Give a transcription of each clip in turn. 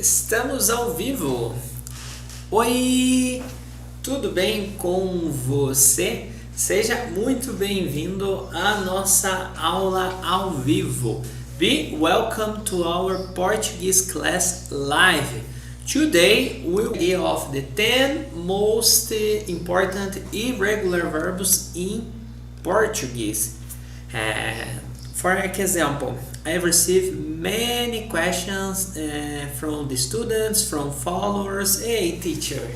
Estamos ao vivo. Oi, tudo bem com você? Seja muito bem-vindo à nossa aula ao vivo. Be welcome to our Portuguese class live. Today we'll be of the 10 most important irregular verbs in Portuguese. For example, I have received many questions from the students, from followers. Hey, teacher,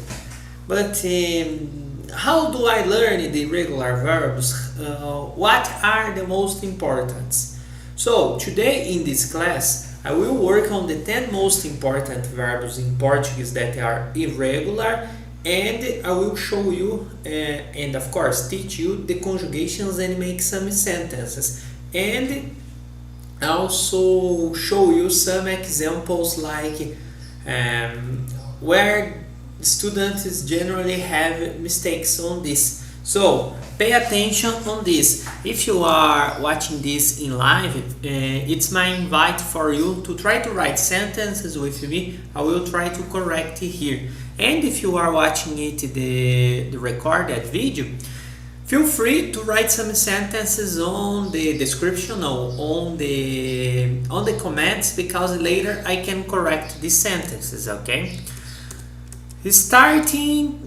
but how do I learn the irregular verbs? What are the most important? So, today in this class, I will work on the 10 most important verbs in Portuguese that are irregular, and I will show you and of course teach you the conjugations and make some sentences. And also show you some examples like where students generally have mistakes on this. So pay attention on this. If you are watching this in live, it's my invite for you to try to write sentences with me. I will try to correct it here. And if you are watching it the recorded video, feel free to write some sentences on the description or on the comments, because later I can correct these sentences, okay? Starting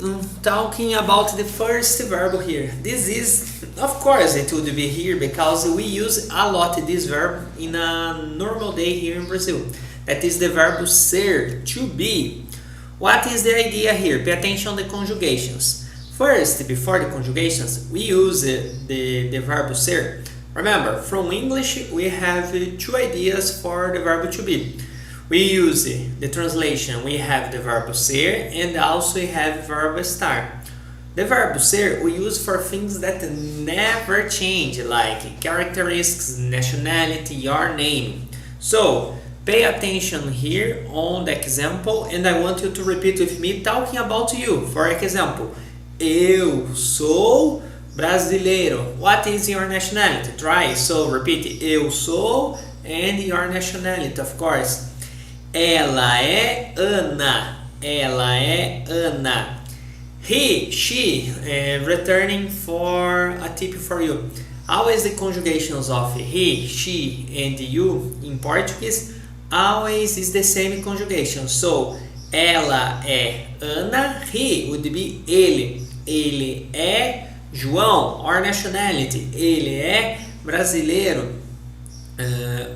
talking about the first verb here. This is, of course, it would be here because we use a lot this verb in a normal day here in Brazil. That is the verb ser, to be. What is the idea here? Pay attention to the conjugations. First, before the conjugations, we use the verb ser. Remember, from English, we have two ideas for the verb to be. We use the translation, we have the verb ser, and also we have verb estar. The verb ser we use for things that never change, like characteristics, nationality, your name. So, pay attention here on the example, and I want you to repeat with me, talking about you. For example, eu sou brasileiro. What is your nationality? Try. So repeat. Eu sou, and your nationality, of course. Ela é Ana. Ela é Ana. He, she, returning for a tip for you. Always the conjugations of he, she, and you in Portuguese always is the same conjugation. So, ela é Ana. He would be ele. Ele é João, or nationality. Ele é brasileiro.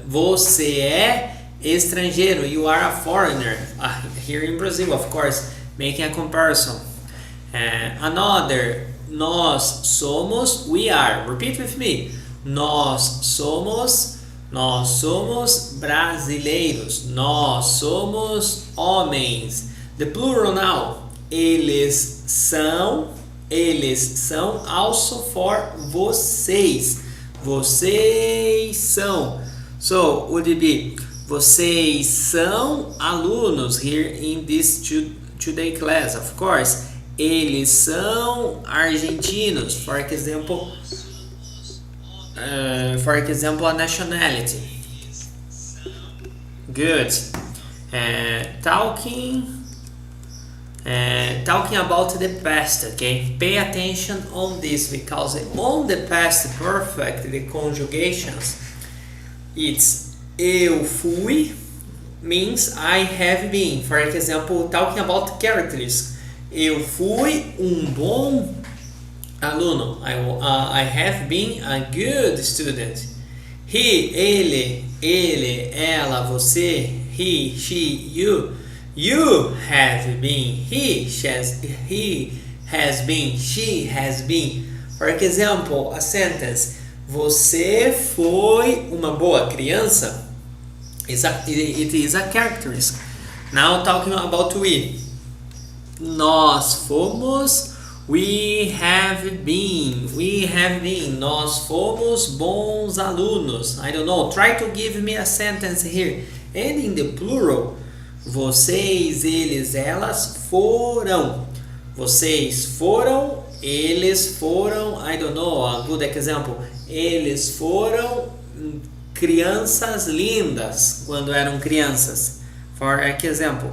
Você é estrangeiro. You are a foreigner. Here in Brazil, of course, making a comparison. Another. Nós somos. We are. Repeat with me. Nós somos brasileiros. Nós somos homens. The plural now. Eles são also for vocês. Vocês são. So, would it be vocês são alunos here in this today class, of course. Eles são argentinos, for example, a nationality. Good. Talking about the past, okay? Pay attention on this, because on the past perfect, the conjugations, it's eu fui means I have been. For example, talking about characters, eu fui bom aluno. I have been a good student. He, ele, ela, você, he, she, you. You have been. He has been. She has been. For example, a sentence. Você foi uma boa criança. It is a characteristic. Now talking about we. Nós fomos. We have been. Nós fomos bons alunos. I don't know. Try to give me a sentence here. And in the plural. Vocês, eles, elas foram. Vocês foram, eles foram. I don't know, a good example. Eles foram crianças lindas quando eram crianças. For example,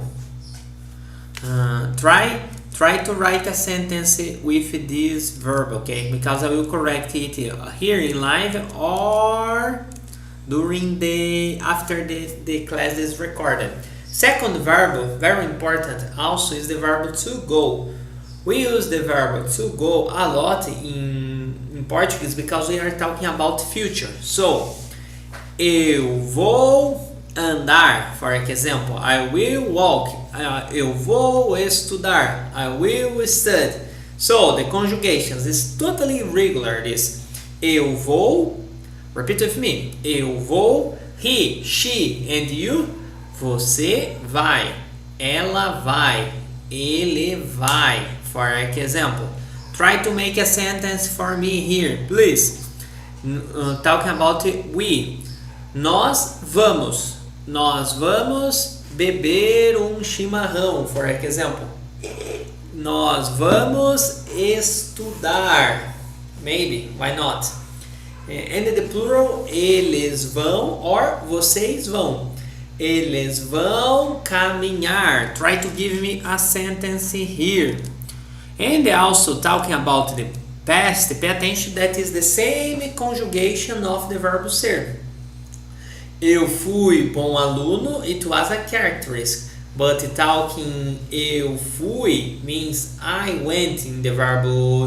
try to write a sentence with this verb, okay? Because I will correct it here in live or during after the class is recorded. Second verb, very important also, is the verb to go. We use the verb to go a lot in Portuguese because we are talking about future. So, eu vou andar, for example, I will walk, eu vou estudar, I will study. So, the conjugations is totally irregular, this. Eu vou, repeat with me, eu vou, he, she, and you, você vai, ela vai, ele vai. For example, try to make a sentence for me here, please. Talking about we. Nós vamos beber chimarrão, for example. Nós vamos estudar. Maybe, why not? And the plural, eles vão or vocês vão. Eles vão caminhar. Try to give me a sentence here. And also talking about the past, pay attention that is the same conjugation of the verb ser. Eu fui bom aluno, it was a characteristic. But talking eu fui means I went in the verb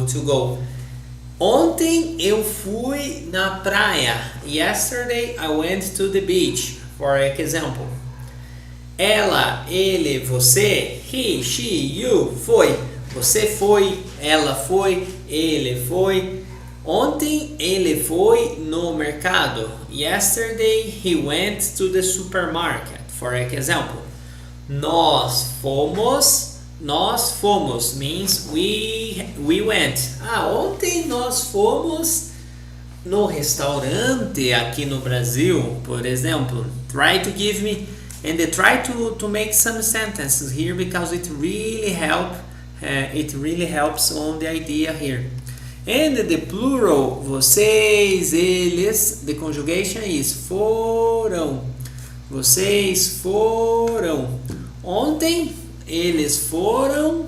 to go. Ontem eu fui na praia. Yesterday I went to the beach, for example. Ela, ele, você, he, she, you, foi. Você foi, ela foi, ele foi. Ontem ele foi no mercado. Yesterday he went to the supermarket, for example. Nós fomos means we went. Ontem nós fomos no restaurante aqui no Brasil, por exemplo. Try to give me and try to make some sentences here because it really helps on the idea here. And the plural, vocês, eles, the conjugation is foram. Vocês foram. Ontem eles foram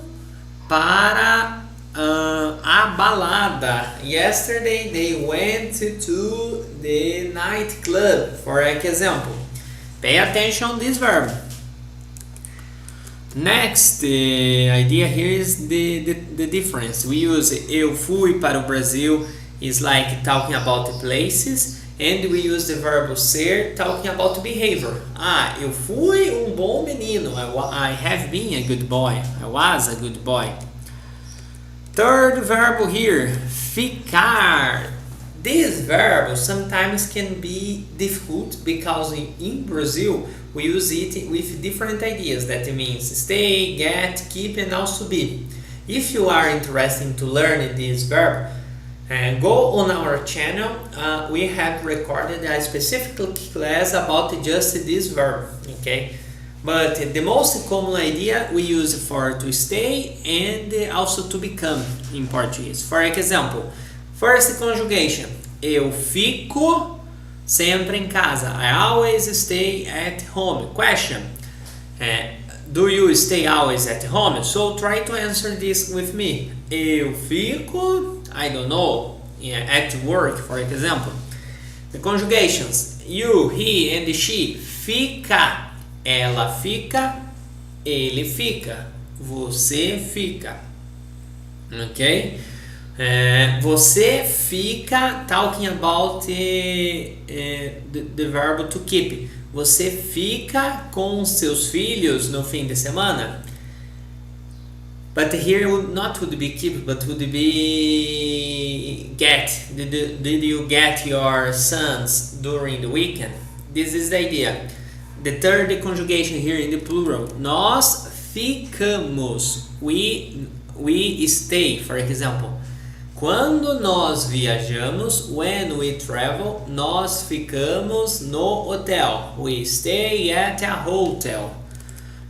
para a balada. Yesterday they went to the nightclub, for example. Pay attention to this verb. Next, the idea here is the difference. We use eu fui para o Brasil is like talking about places, and we use the verb ser talking about behavior. Eu fui bom menino. I have been a good boy. I was a good boy. Third verb here, ficar. This verb sometimes can be difficult because in Brazil we use it with different ideas. That means stay, get, keep, and also be. If you are interested to learn this verb, go on our channel. We have recorded a specific class about just this verb. Okay, but the most common idea we use for to stay and also to become in Portuguese. For example, first conjugation, eu fico sempre em casa. I always stay at home. Question, do you stay always at home? So try to answer this with me. Eu fico, I don't know, at work, for example. The conjugations, you, he, and she. Fica, ela fica, ele fica, você fica. Ok? Você fica, talking about the verb to keep. Você fica com seus filhos no fim de semana. But here would be keep, but would be get. Did you get your sons during the weekend? This is the idea. The third conjugation here in the plural. Nós ficamos. We stay, for example. Quando nós viajamos, when we travel, nós ficamos no hotel. We stay at a hotel.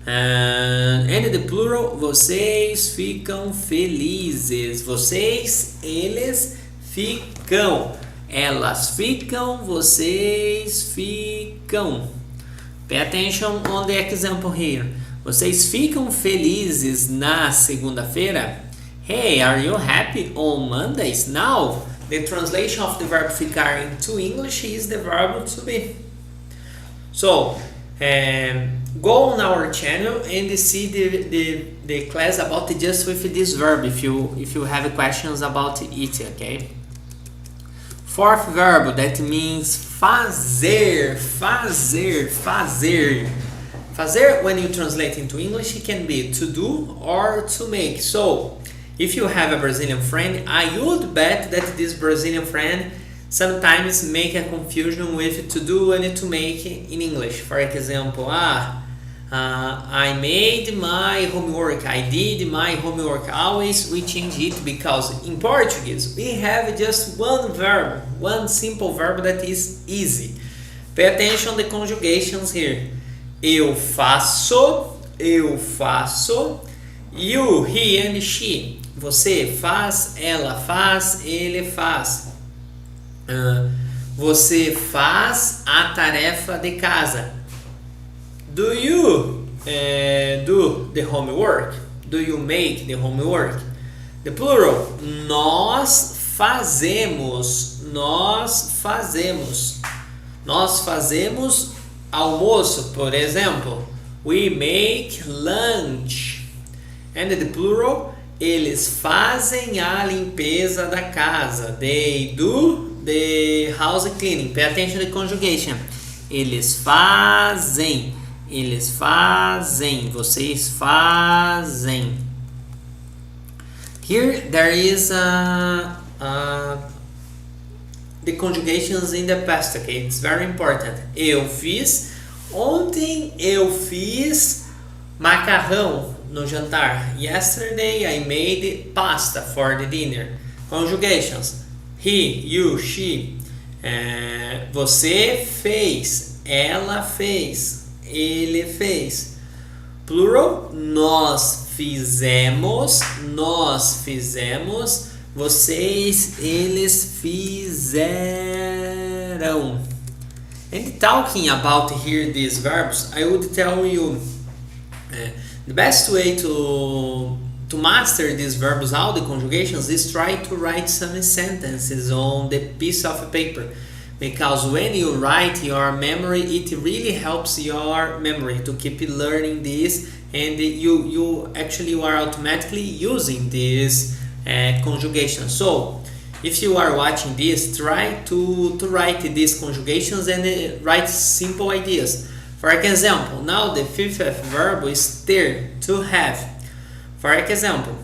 And the plural, vocês ficam felizes. Vocês, eles ficam. Elas ficam, vocês ficam. Pay attention on the example here. Vocês ficam felizes na segunda-feira? Hey, are you happy on Mondays? Now, the translation of the verb ficar into English is the verb to be. So, go on our channel and see the class about just with this verb if you have questions about it, okay? Fourth verb, that means fazer, fazer, fazer. Fazer, when you translate into English, it can be to do or to make. So, if you have a Brazilian friend, I would bet that this Brazilian friend sometimes make a confusion with to do and to make in English. For example, I made my homework, I did my homework. Always we change it because in Portuguese we have just one verb, one simple verb that is easy. Pay attention to the conjugations here. Eu faço, you, he and she. Você faz, ela faz, ele faz. Você faz a tarefa de casa. Do you do the homework? Do you make the homework? The plural. Nós fazemos. Nós fazemos. Nós fazemos almoço, por exemplo. We make lunch. And the plural. Eles fazem a limpeza da casa. They do the house cleaning. Pay attention to the conjugation. Eles fazem. Eles fazem. Vocês fazem. Here there is the conjugations in the past, okay? It's very important. Eu fiz. Ontem eu fiz macarrão no jantar. Yesterday I made pasta for the dinner. Conjugations. He, you, she. Você fez. Ela fez. Ele fez. Plural. Nós fizemos. Nós fizemos. Vocês, eles fizeram. And talking about here these verbs, I would tell you the best way to master these verbs, all the conjugations, is try to write some sentences on the piece of paper. Because when you write your memory, it really helps your memory to keep learning this, and you are automatically using this conjugation. So, if you are watching this, try to write these conjugations and write simple ideas. For example, now the fifth verb is ter, to have. For example,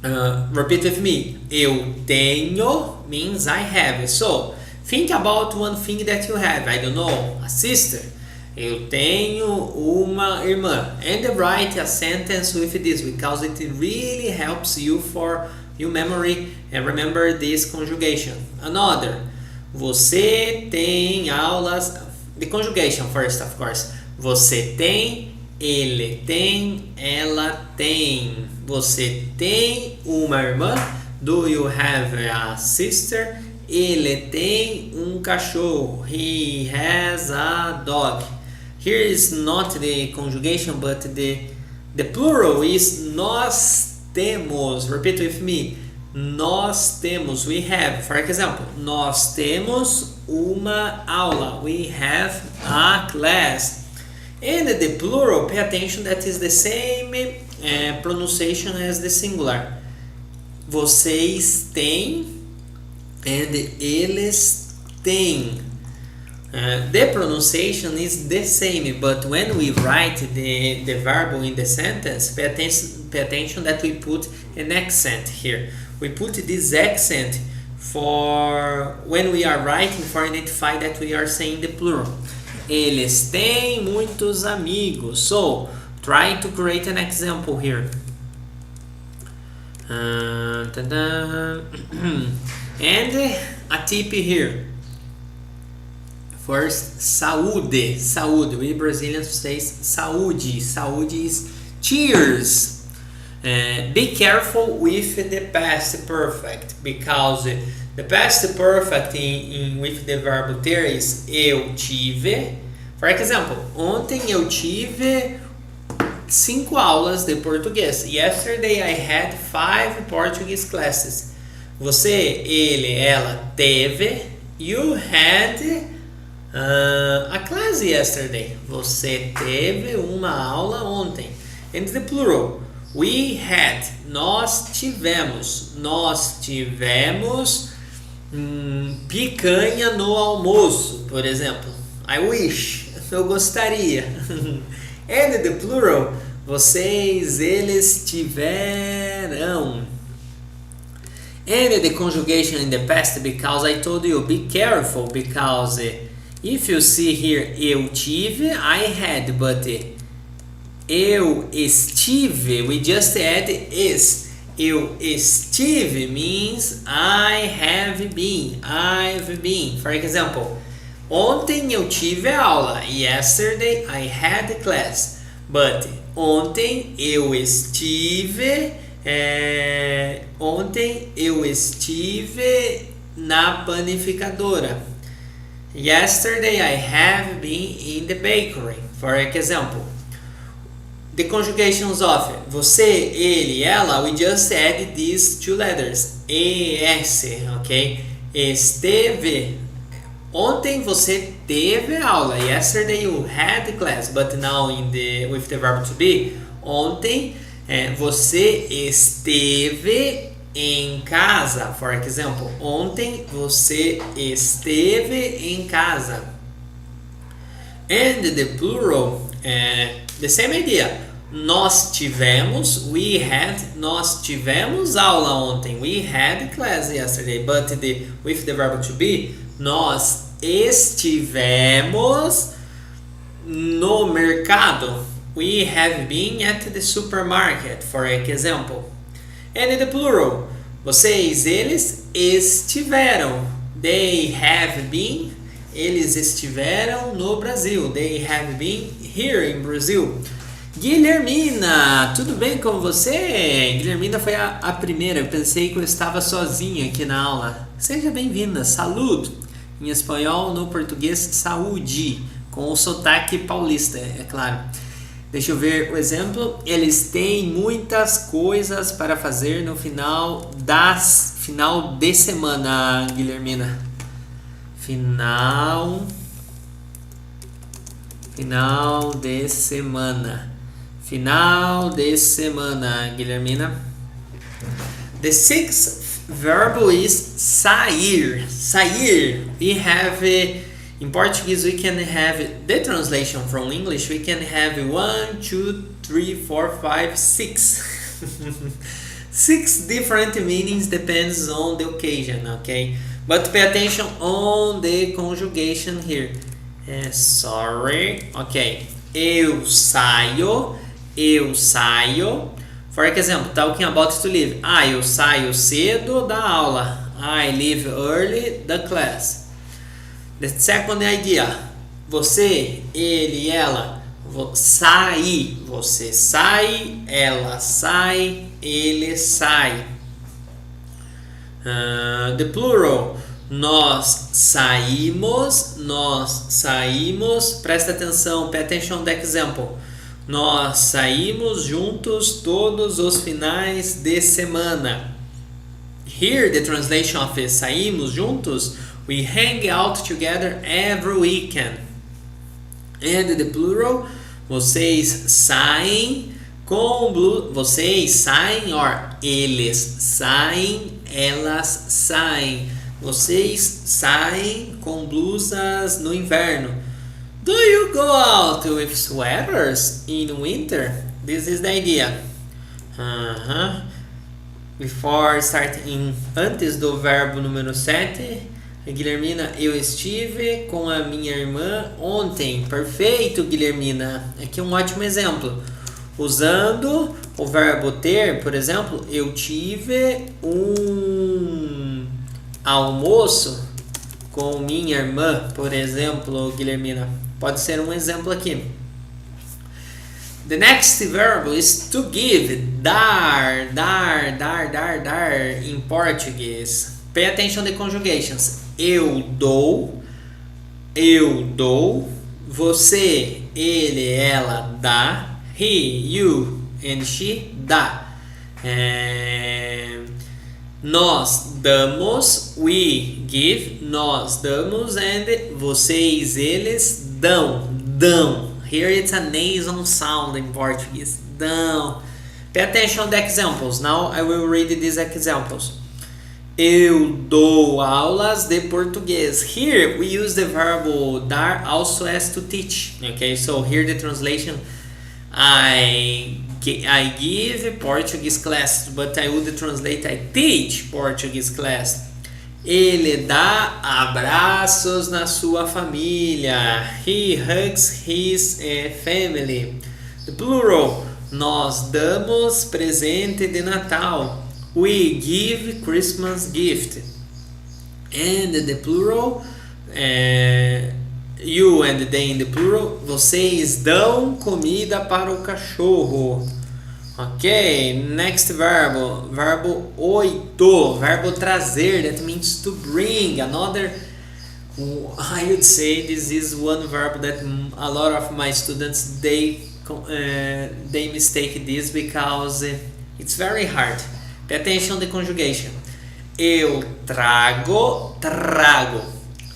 repeat with me. Eu tenho means I have. So, think about one thing that you have. I don't know, a sister. Eu tenho uma irmã. And write a sentence with this because it really helps you for your memory and remember this conjugation. Another. Você tem aulas. The conjugation first, of course. Você tem, ele tem, ela tem. Você tem uma irmã? Do you have a sister? Ele tem cachorro. He has a dog. Here is not the conjugation, but the plural is nós temos. Repeat with me. Nós temos. We have. For example, nós temos uma aula. We have a class. And the plural, pay attention, that is the same pronunciation as the singular. Vocês têm and eles têm. The pronunciation is the same, but when we write the verb in the sentence, pay attention that we put an accent here. We put this accent for when we are writing for identify that we are saying the plural. Eles têm muitos amigos. So, try to create an example here. And a tip here. First, saúde. Saúde. We Brazilians say saúde. Saúde is cheers. Be careful with the past perfect, because the past perfect with the verb ter is eu tive, For example, ontem eu tive 5 aulas de português. Yesterday I had 5 Portuguese classes. Você, ele, ela teve. You had a class yesterday. Você teve uma aula ontem. And the plural. We had. Nós tivemos. Nós tivemos picanha no almoço, por exemplo. I wish. Eu gostaria. And the plural. Vocês, eles tiveram. And the conjugation in the past, because I told you, be careful, because if you see here, eu tive, I had, but eu estive, we just add is. Eu estive means I have been, I've been. For example, ontem eu tive aula. Yesterday I had class. But ontem eu estive na panificadora. Yesterday I have been in the bakery. For example, the conjugations of você, ele, ela, we just add these 2 letters. ES, ok? Esteve. Ontem você teve aula. Yesterday you had class. But now with the verb to be, ontem você esteve em casa. For example, ontem você esteve em casa. And the plural, the same idea. Nós tivemos, we had, nós tivemos aula ontem. We had class yesterday. But with the verb to be, nós estivemos no mercado. We have been at the supermarket, for example. And in the plural, vocês, eles estiveram. They have been. Eles estiveram no Brasil. They have been here in Brazil. Guilhermina, tudo bem com você? Guilhermina foi a primeira. Eu pensei que eu estava sozinha aqui na aula. Seja bem-vinda. Saúde. Em espanhol, no português, saúde. Com o sotaque paulista, é claro. Deixa eu ver o exemplo. Eles têm muitas coisas para fazer no final de semana, Guilhermina. Final de semana. Final de semana, Guilhermina. The sixth verb is sair. Sair. We have in Portuguese, we can have the translation from English. We can have 1, 2, 3, 4, 5, 6. 6 different meanings depends on the occasion, okay? But pay attention on the conjugation here. Sorry. Okay. Eu saio. For example, talking about to leave. Eu saio cedo da aula. I leave early the class. The second idea. Você, ele, ela. Sai. Você sai. Ela sai. Ele sai. The plural. Nós saímos. Presta atenção. Pay attention to example. Nós saímos juntos todos os finais de semana. Here, the translation of saímos juntos. We hang out together every weekend. And the plural. Vocês saem com vocês saem or eles saem, elas saem. Vocês saem com blusas no inverno. Do you go out with sweaters in winter? This is the idea. Before starting, antes do verbo número 7, Guilhermina, eu estive com a minha irmã ontem. Perfeito, Guilhermina. Aqui um ótimo exemplo. Usando o verbo ter, por exemplo, eu tive um almoço com minha irmã, por exemplo, Guilhermina. Pode ser um exemplo aqui. The next verb is to give. Dar em português. Pay attention to the conjugations. Eu dou. Você, ele, ela, dá. He, you and she, dá. Nós damos, we give, nós damos, and vocês, eles dão, dão. Here it's a nasal sound in Portuguese, dão. Pay attention to the examples. Now I will read these examples. Eu dou aulas de português. Here we use the verb dar also as to teach. Okay, so here the translation, I give Portuguese classes, but I would translate I teach Portuguese class. Ele dá abraços na sua família. He hugs his family. The plural, nós damos presente de Natal. We give Christmas gift. And the plural, you and they in the plural, vocês dão comida para o cachorro. Ok, next verbo, verbo 8, verbo trazer, that means to bring. Another, I would say this is one verb that a lot of my students, they mistake this because it's very hard. Pay attention to the conjugation. Eu trago, trago.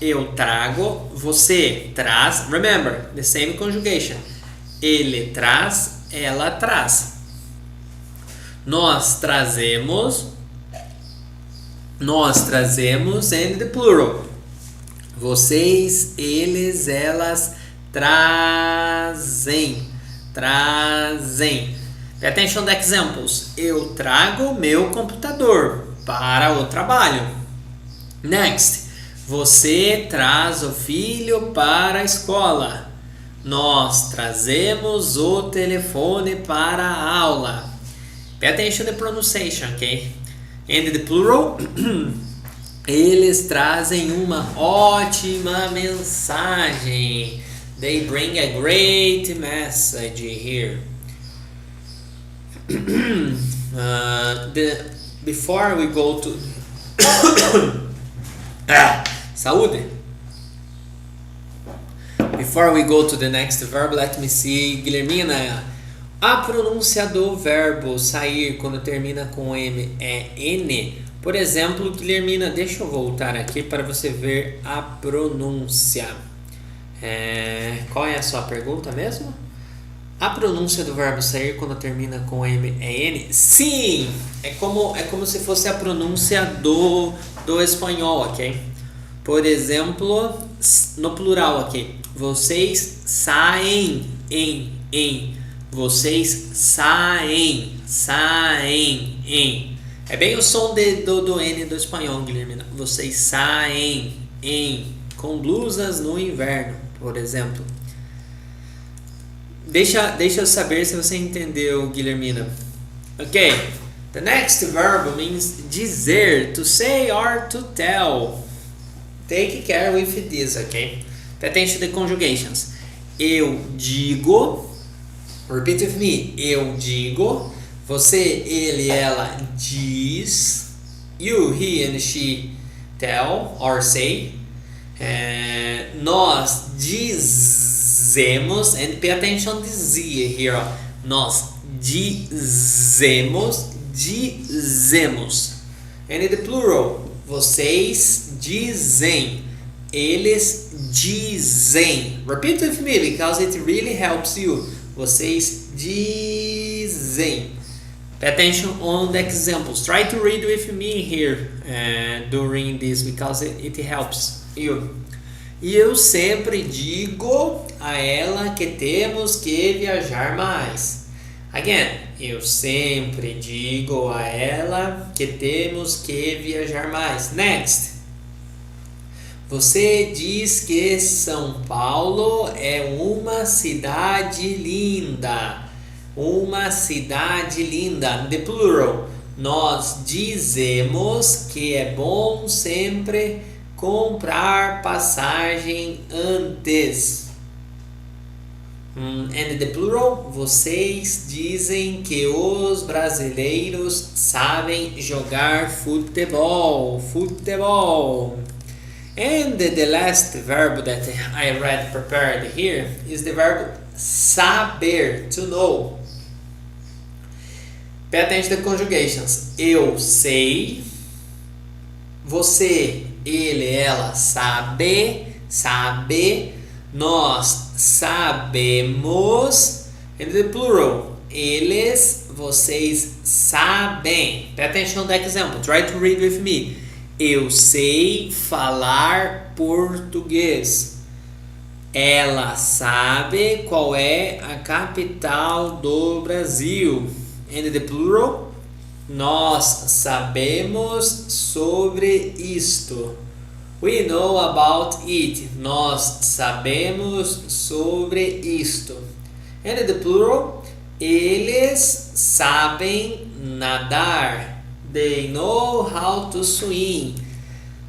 Eu trago, você traz. Remember, the same conjugation. Ele traz, ela traz. Nós trazemos, and the plural. Vocês, eles, elas trazem, trazem. Pay attention to examples. Eu trago meu computador para o trabalho. Next. Você traz o filho para a escola. Nós trazemos o telefone para a aula. Pay attention to the pronunciation, okay? And the plural. Eles trazem uma ótima mensagem. They bring a great message here. Before we go to saúde. Before we go to the next verb, let me see. Guilhermina, a pronúncia do verbo sair quando termina com M é N. Por exemplo, Guilhermina, deixa eu voltar aqui para você ver a pronúncia. Qual é a sua pergunta mesmo? A pronúncia do verbo sair quando termina com M é N? Sim! É como se fosse a pronúncia do espanhol, ok? Por exemplo, no plural aqui. Vocês saem em. Vocês saem em. É bem o som do N do espanhol, Guilherme. Vocês saem em. Com blusas no inverno, por exemplo. Deixa eu saber se você entendeu, Guilhermina. Ok. The next verb means dizer, to say or to tell. Take care with this, ok? Pay attention to the conjugations. Eu digo. Repeat with me. Eu digo. Você, ele, ela diz. You, he and she tell or say. Nós dizemos. And pay attention to Z here. Nós dizemos. And the plural. Vocês dizem. Eles dizem. Repeat with me because it really helps you. Vocês dizem. Pay attention on the examples. Try to read with me here during this because it helps you. E eu sempre digo a ela que temos que viajar mais. Again, eu sempre digo a ela que temos que viajar mais. Next. Você diz que São Paulo é uma cidade linda. Uma cidade linda. The plural. Nós dizemos que é bom sempre comprar passagem antes. And the plural. Vocês dizem que os brasileiros sabem jogar futebol. Futebol. And the last verb that I read prepared here is the verb saber, to know. Pay attention to the conjugations. Eu sei, você, ele, ela, sabe, sabe, nós sabemos, and the plural, eles, vocês sabem. Pay attention to the example. Try to read with me. Eu sei falar português. Ela sabe qual é a capital do Brasil. And the plural, nós sabemos sobre isto. We know about it. Nós sabemos sobre isto. And the plural, eles sabem nadar. They know how to swim.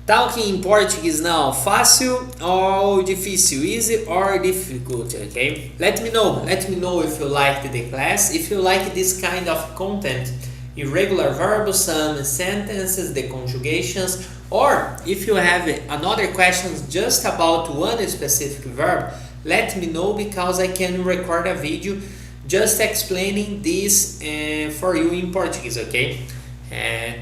Talking in Portuguese now. Fácil or difícil? Easy or difficult? Okay. Let me know. Let me know if you liked the class. If you like this kind of content, irregular verbs, some sentences, the conjugations, or if you have another questions just about one specific verb, let me know because I can record a video just explaining this for you in Portuguese. Okay.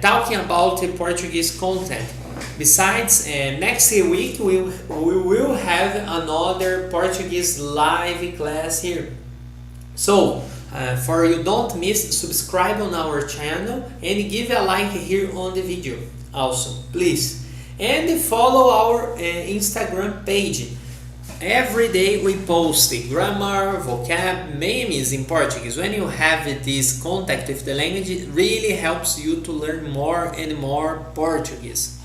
Talking about the Portuguese content. Besides, next week we will have another Portuguese live class here. So, for you don't miss, subscribe on our channel and give a like here on the video also, please. And follow our Instagram page. Every day we post the grammar, vocab, memes in Portuguese. When you have this contact with the language, it really helps you to learn more and more Portuguese.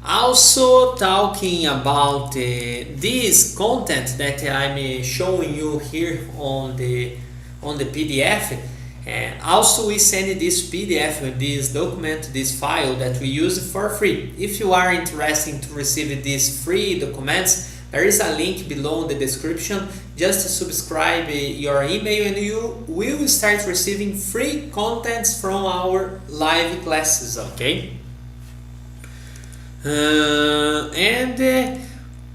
Also, talking about this content that I'm showing you here on the PDF, also we send this PDF, this document, this file that we use for free. If you are interested to receive these free documents, there is a link below in the description. Just subscribe your email and you will start receiving free contents from our live classes, okay?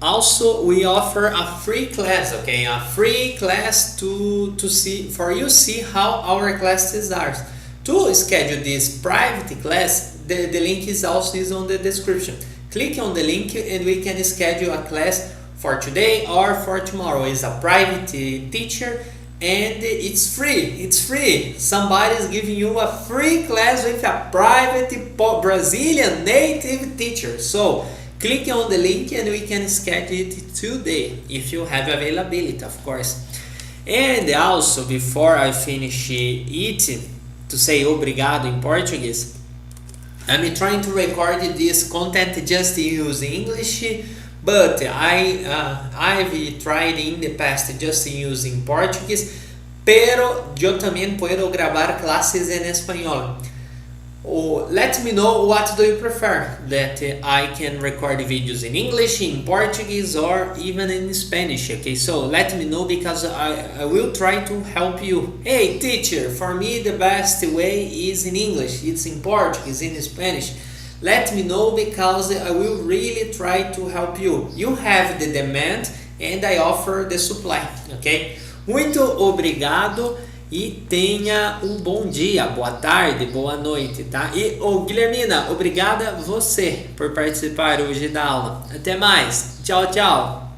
Also we offer a free class, okay? A free class to see how our classes are. To schedule this private class, the link is also on the description. Click on the link and we can schedule a class for today or for tomorrow. It's a private teacher and it's free. It's free. Somebody is giving you a free class with a private Brazilian native teacher. So click on the link and we can schedule it today if you have availability, of course. And also, before I finish it, to say obrigado in Portuguese, I'm trying to record this content just using English, but I've tried in the past just using Portuguese, pero yo también puedo grabar clases en español. Let me know what do you prefer, that I can record videos in English, in Portuguese, or even in Spanish. Okay, so let me know because I will try to help you. Hey teacher, for me the best way is in English, it's in Portuguese, in Spanish. Let me know because I will really try to help you. You have the demand and I offer the supply, ok? Muito obrigado e tenha um bom dia, boa tarde, boa noite, tá? E, Guilhermina, obrigada você por participar hoje da aula. Até mais. Tchau, tchau.